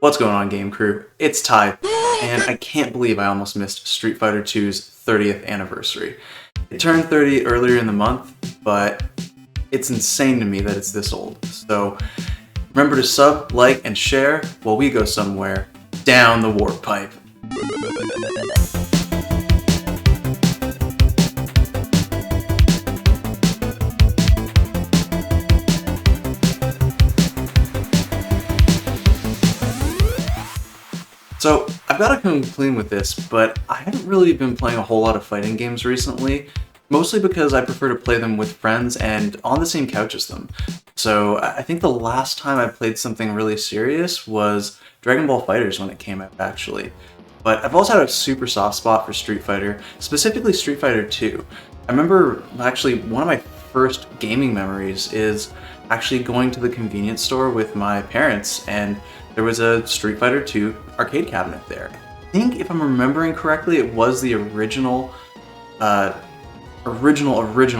What's going on, game crew? It's Ty, and I can't believe I almost missed Street Fighter 2's 30th anniversary. It turned 30 earlier in the month, but it's insane to me that it's this old. So remember to sub, like, and share while we go somewhere down the warp pipe. So, I've got to come clean with this, but I haven't really been playing a whole lot of fighting games recently, mostly because I prefer to play them with friends and on the same couch as them. So, I think the last time I played something really serious was Dragon Ball FighterZ when it came out, actually. But I've also had a super soft spot for Street Fighter, specifically Street Fighter 2. I remember, actually, one of my first gaming memories is actually going to the convenience store with my parents, and there was a Street Fighter 2 arcade cabinet there. I think, if I'm remembering correctly, it was the original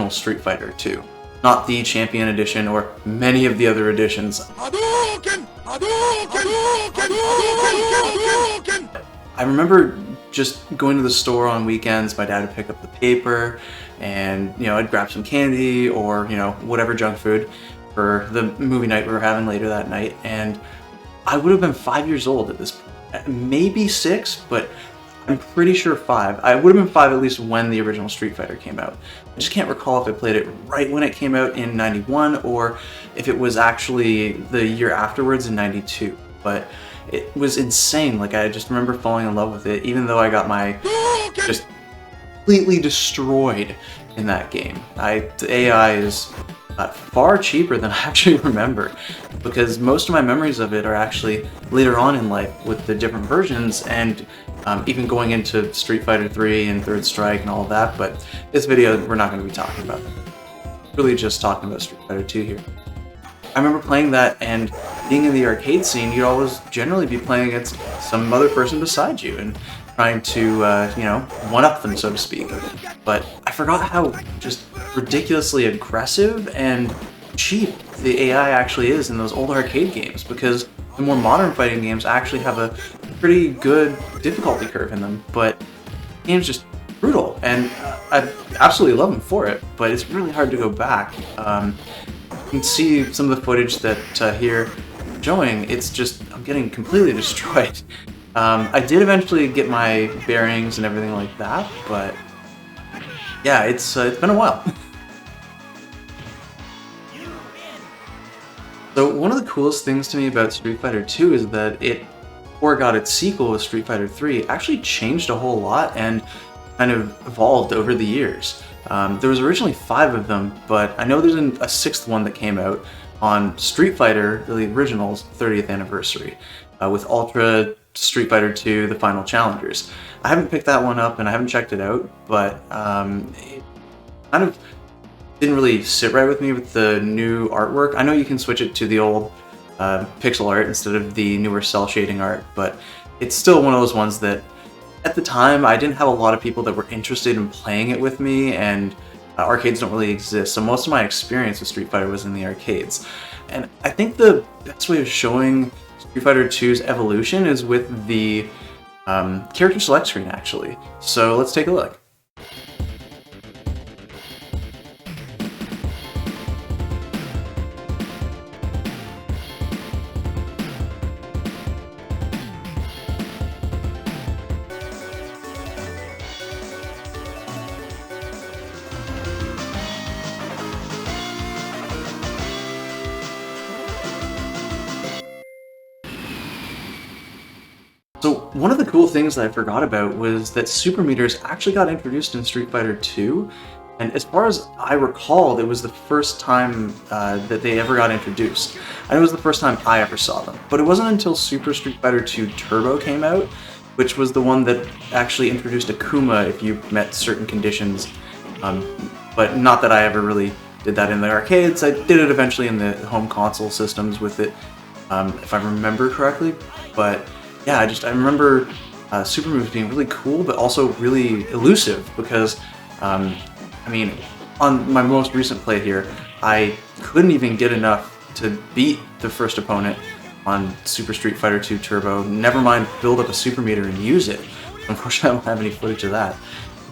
Street Fighter 2, not the Champion Edition or many of the other editions. Hadouken'd! Hadouken'd! Hadouken'd! I remember just going to the store on weekends. My dad would pick up the paper, and I'd grab some candy or whatever junk food for the movie night we were having later that night, and I would have been 5 years old at this point. Maybe 6, but I'm pretty sure 5. I would have been 5 at least when the original Street Fighter came out. I just can't recall if I played it right when it came out in 91 or if it was actually the year afterwards in 92. But it was insane. Like, I just remember falling in love with it, even though I got my just completely destroyed in that game. The AI is far cheaper than I actually remember, because most of my memories of it are actually later on in life with the different versions, and even going into Street Fighter 3 and Third Strike and all of that. But this video, we're not going to be talking about that. Really just talking about Street Fighter 2 here. I remember playing that, and being in the arcade scene, you'd always generally be playing against some other person beside you and trying to, one-up them, so to speak. But I forgot how just ridiculously aggressive and cheap the AI actually is in those old arcade games, because the more modern fighting games actually have a pretty good difficulty curve in them, but the game's just brutal, and I absolutely love them for it, but it's really hard to go back. You can see some of the footage that here showing, it's just, I'm getting completely destroyed. I did eventually get my bearings and everything like that, but yeah, it's been a while. So one of the coolest things to me about Street Fighter 2 is that it, before it got its sequel with Street Fighter 3, actually changed a whole lot and kind of evolved over the years. There was originally 5 of them, but I know there's a 6th one that came out on Street Fighter, the original's 30th anniversary, with Ultra Street Fighter 2, the Final Challengers. I haven't picked that one up and I haven't checked it out, but it kind of didn't really sit right with me with the new artwork. I know you can switch it to the old pixel art instead of the newer cell shading art, but it's still one of those ones that at the time I didn't have a lot of people that were interested in playing it with me, and arcades don't really exist, so most of my experience with Street Fighter was in the arcades. And I think the best way of showing Street Fighter 2's evolution is with the character select screen, actually. So let's take a look. So one of the cool things that I forgot about was that super meters actually got introduced in Street Fighter 2, and as far as I recall, it was the first time that they ever got introduced. And it was the first time I ever saw them. But it wasn't until Super Street Fighter 2 Turbo came out, which was the one that actually introduced Akuma if you met certain conditions. But not that I ever really did that in the arcades. I did it eventually in the home console systems with it, if I remember correctly. But yeah, I remember super moves being really cool, but also really elusive, because, I mean, on my most recent play here, I couldn't even get enough to beat the first opponent on Super Street Fighter 2 Turbo. Never mind build up a super meter and use it. Unfortunately, I don't have any footage of that.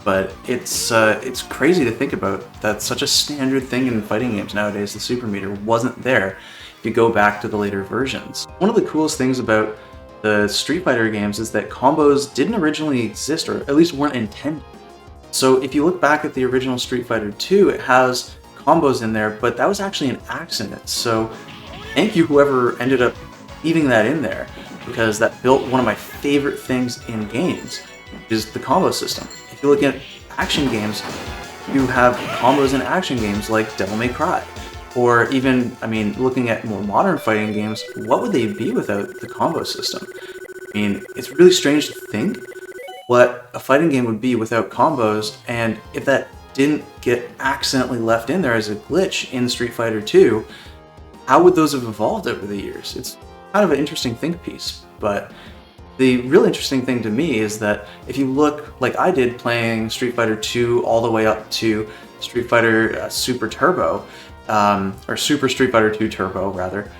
But it's crazy to think about. That's such a standard thing in fighting games nowadays. The super meter wasn't there if you go back to the later versions. One of the coolest things about the Street Fighter games is that combos didn't originally exist, or at least weren't intended. So if you look back at the original Street Fighter 2, it has combos in there, but that was actually an accident. So thank you whoever ended up leaving that in there, because that built one of my favorite things in games, which is the combo system. If you look at action games, you have combos in action games like Devil May Cry. Or even, I mean, looking at more modern fighting games, what would they be without the combo system? I mean, it's really strange to think what a fighting game would be without combos, and if that didn't get accidentally left in there as a glitch in Street Fighter 2, how would those have evolved over the years? It's kind of an interesting think piece, but the real interesting thing to me is that if you look like I did playing Street Fighter 2 all the way up to Street Fighter Super Turbo, or Super Street Fighter 2 Turbo rather,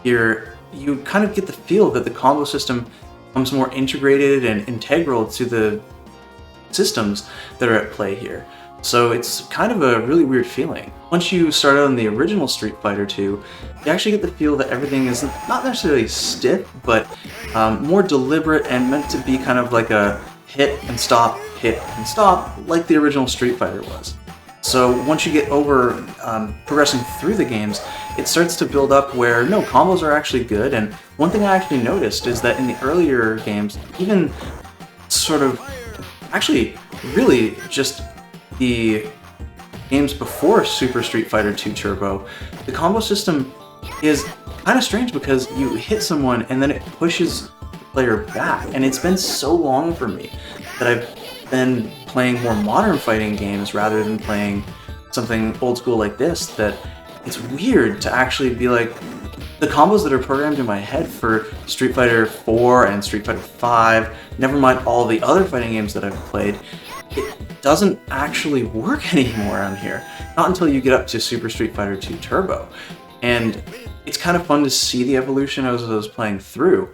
you kind of get the feel that the combo system becomes more integrated and integral to the systems that are at play here. So it's kind of a really weird feeling. Once you start out on the original Street Fighter 2, you actually get the feel that everything is not necessarily stiff, but more deliberate and meant to be kind of like a hit and stop, like the original Street Fighter was. So once you get over progressing through the games, it starts to build up where, no, combos are actually good. And one thing I actually noticed is that in the earlier games, even sort of, actually, really just the games before Super Street Fighter 2 Turbo, the combo system is kind of strange because you hit someone and then it pushes the player back. And it's been so long for me that I've been playing more modern fighting games rather than playing something old school like this, that it's weird to actually be like, the combos that are programmed in my head for Street Fighter 4 and Street Fighter 5, never mind all the other fighting games that I've played, it doesn't actually work anymore on here. Not until you get up to Super Street Fighter 2 Turbo. And it's kind of fun to see the evolution as I was playing through.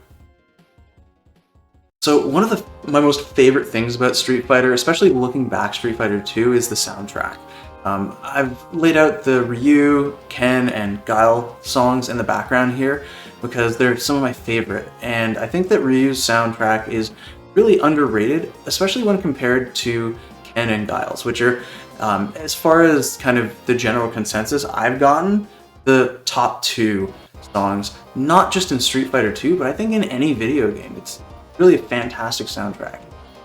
So one of my most favorite things about Street Fighter, especially looking back Street Fighter 2, is the soundtrack. I've laid out the Ryu, Ken, and Guile songs in the background here because they're some of my favorite, and I think that Ryu's soundtrack is really underrated, especially when compared to Ken and Guile's, which are, as far as kind of the general consensus I've gotten, the top two songs, not just in Street Fighter 2, but I think in any video game. It's really a fantastic soundtrack.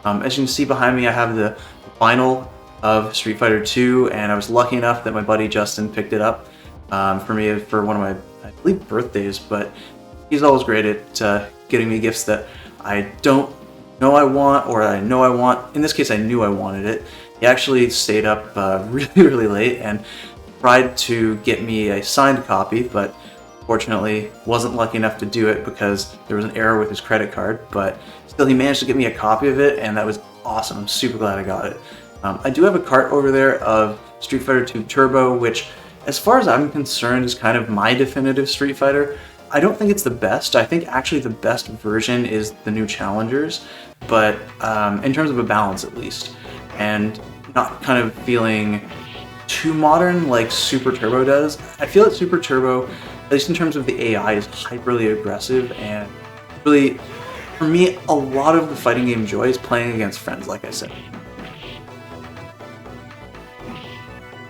As you can see behind me, I have the vinyl of Street Fighter 2, and I was lucky enough that my buddy Justin picked it up for me for one of my, I believe, birthdays, but he's always great at getting me gifts that I don't know I want, or I know I want. In this case, I knew I wanted it. He actually stayed up really, really late and tried to get me a signed copy, but fortunately wasn't lucky enough to do it because there was an error with his credit card, but still he managed to get me a copy of it, and that was awesome. I'm super glad I got it. I do have a cart over there of Street Fighter 2 Turbo, which, as far as I'm concerned, is kind of my definitive Street Fighter. I don't think it's the best. I think actually the best version is the new Challengers, but in terms of a balance at least, and not kind of feeling too modern like Super Turbo does. I feel that Super Turbo, at least in terms of the AI, is hyperly aggressive, and really, for me, a lot of the fighting game joy is playing against friends, like I said.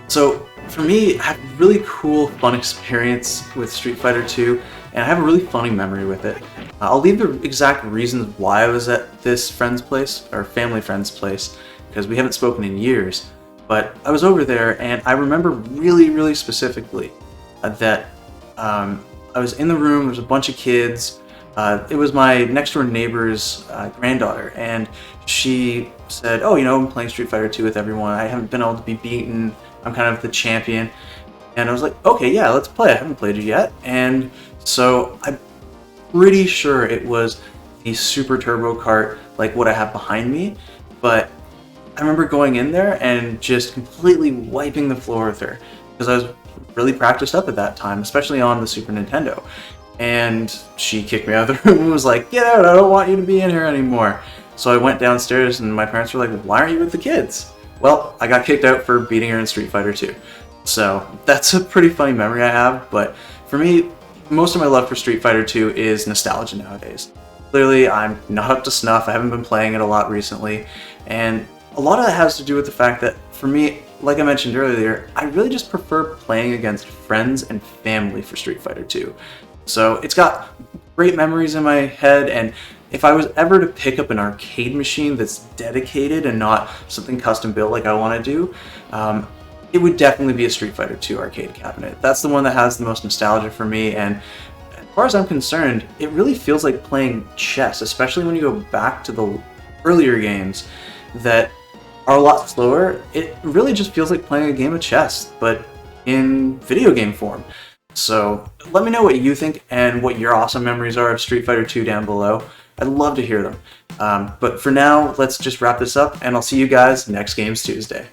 So for me, I have a really cool, fun experience with Street Fighter 2, and I have a really funny memory with it. I'll leave the exact reasons why I was at this friend's place, or family friend's place, because we haven't spoken in years. But I was over there, and I remember really, really specifically that I was in the room, there was a bunch of kids. It was my next door neighbor's granddaughter, and she said, oh, you know, I'm playing Street Fighter 2 with everyone. I haven't been able to be beaten. I'm kind of the champion. And I was like, okay, yeah, let's play. I haven't played it yet. And so I'm pretty sure it was the Super Turbo cart, like what I have behind me. But I remember going in there and just completely wiping the floor with her because I was really practiced up at that time, especially on the Super Nintendo. and she kicked me out of the room and was like, "Get out, I don't want you to be in here anymore." So I went downstairs and my parents were like, "Why aren't you with the kids?" Well, I got kicked out for beating her in Street Fighter 2. So that's a pretty funny memory I have, but for me, most of my love for Street Fighter 2 is nostalgia nowadays. Clearly, I'm not up to snuff, I haven't been playing it a lot recently, and a lot of that has to do with the fact that, for me, like I mentioned earlier, I really just prefer playing against friends and family for Street Fighter 2. So it's got great memories in my head, and if I was ever to pick up an arcade machine that's dedicated and not something custom built like I want to do, it would definitely be a Street Fighter 2 arcade cabinet. That's the one that has the most nostalgia for me, and as far as I'm concerned, it really feels like playing chess, especially when you go back to the earlier games that are a lot slower. It really just feels like playing a game of chess, but in video game form. So let me know what you think and what your awesome memories are of Street Fighter 2 down below. I'd love to hear them. But for now, let's just wrap this up, and I'll see you guys next Games Tuesday.